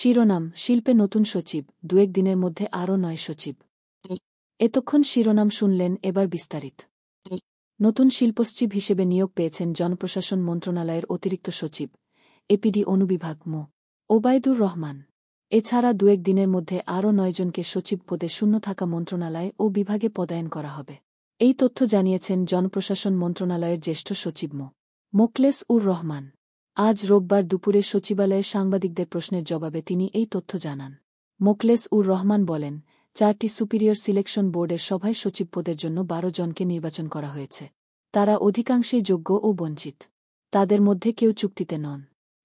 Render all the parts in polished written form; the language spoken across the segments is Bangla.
শিরোনাম শিল্পে নতুন সচিব, 2-1 দিনের মধ্যে আরও 9 সচিব। এতক্ষণ শিরোনাম শুনলেন, এবার বিস্তারিত। নতুন শিল্পসচিব হিসেবে নিয়োগ পেয়েছেন জনপ্রশাসন মন্ত্রণালয়ের অতিরিক্ত সচিব, এপিডি অনুবিভাগ মো. ওবায়দুর রহমান। এছাড়া 2-1 দিনের মধ্যে আরও 9 জনকে সচিব পদে শূন্য থাকা মন্ত্রণালয় ও বিভাগে পদায়ন করা হবে। এই তথ্য জানিয়েছেন জনপ্রশাসন মন্ত্রণালয়ের জ্যেষ্ঠ সচিব মো. মোখলেস উর রহমান। আজ রোববার দুপুরে সচিবালয়ে সাংবাদিকদের প্রশ্নের জবাবে তিনি এই তথ্য জানান। মোখলেস উর রহমান বলেন, 4টি সুপিরিয়র সিলেকশন বোর্ডের সভায় সচিব পদের জন্য 12 জনকে নির্বাচন করা হয়েছে। তারা অধিকাংশই যোগ্য ও বঞ্চিত। তাদের মধ্যে কেউ চুক্তিতে নন।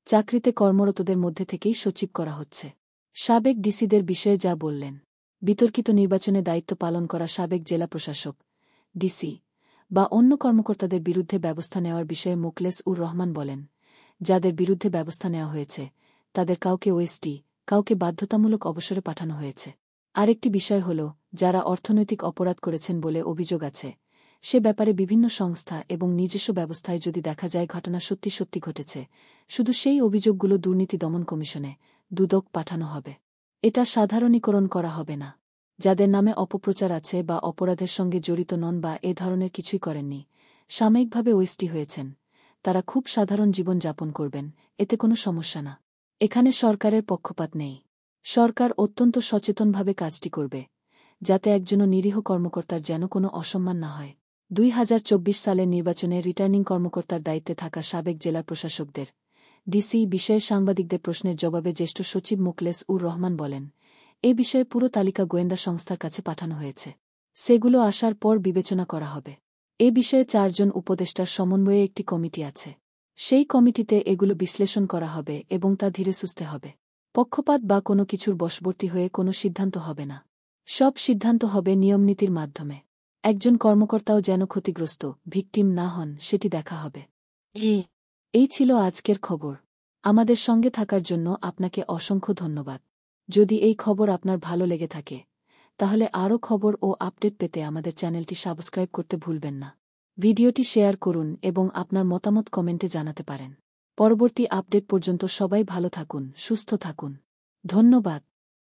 চাকরিতে কর্মরতদের মধ্যে থেকেই সচিব করা হচ্ছে। সাবেক ডিসিদের বিষয়ে যা বললেন। বিতর্কিত নির্বাচনে দায়িত্ব পালন করা সাবেক জেলা প্রশাসক, ডিসি বা অন্য কর্মকর্তাদের বিরুদ্ধে ব্যবস্থা নেওয়ার বিষয়ে মোখলেস উর রহমান বলেন, যাদের বিরুদ্ধে ব্যবস্থা নেওয়া হয়েছে তাদের কাউকে ওএসটি, কাউকে বাধ্যতামূলক অবসরে পাঠানো হয়েছে। আরেকটি বিষয় হল, যারা অর্থনৈতিক অপরাধ করেছেন বলে অভিযোগ আছে, সে ব্যাপারে বিভিন্ন সংস্থা এবং নিজস্ব ব্যবস্থায় যদি দেখা যায় ঘটনা সত্যি সত্যি ঘটেছে, শুধু সেই অভিযোগগুলো দুর্নীতি দমন কমিশনে, দুদক পাঠানো হবে। এটা সাধারণীকরণ করা হবে না। যাদের নামে অপপ্রচার আছে বা অপরাধের সঙ্গে জড়িত নন বা এ ধরনের কিছুই করেননি, সাময়িকভাবে ওএসটি হয়েছেন, তারা খুব সাধারণ জীবন যাপন করবেন, এতে কোনো সমস্যা না। এখানে সরকারের পক্ষপাত নেই। সরকার অত্যন্ত সচেতনভাবে কাজটি করবে, যাতে একজনও নিরীহ কর্মকর্তার যেন কোনো অসম্মান না হয়। 2024 সালের নির্বাচনে রিটার্নিং কর্মকর্তার দায়িত্বে থাকা সাবেক জেলা প্রশাসকদের, ডিসি বিষয়ে সাংবাদিকদের প্রশ্নের জবাবে জ্যেষ্ঠ সচিব মোখলেস উর রহমান বলেন, এ বিষয়ে পুরো তালিকা গোয়েন্দা সংস্থার কাছে পাঠানো হয়েছে। সেগুলো আসার পর বিবেচনা করা হবে। এ বিষয়ে 4 জন উপদেষ্টার সমন্বয়ে একটি কমিটি আছে। সেই কমিটিতে এগুলো বিশ্লেষণ করা হবে এবং তা ধীরে সুস্থে হবে। পক্ষপাত বা কোনো কিছুর বশবর্তী হয়ে কোনো সিদ্ধান্ত হবে না। সব সিদ্ধান্ত হবে নিয়মনীতির মাধ্যমে। একজন কর্মকর্তাও যেন ক্ষতিগ্রস্ত, ভিকটিম না হন, সেটি দেখা হবে। এই ছিল আজকের খবর। আমাদের সঙ্গে থাকার জন্য আপনাকে অসংখ্য ধন্যবাদ। যদি এই খবর আপনার ভালো লেগে থাকে, তাহলে আরও খবর ও আপডেট পেতে আমাদের চ্যানেলটি সাবস্ক্রাইব করতে ভুলবেন না। ভিডিওটি শেয়ার করুন এবং আপনার মতামত কমেন্টে জানাতে পারেন। পরবর্তী আপডেট পর্যন্ত সবাই ভালো থাকুন, সুস্থ থাকুন। ধন্যবাদ।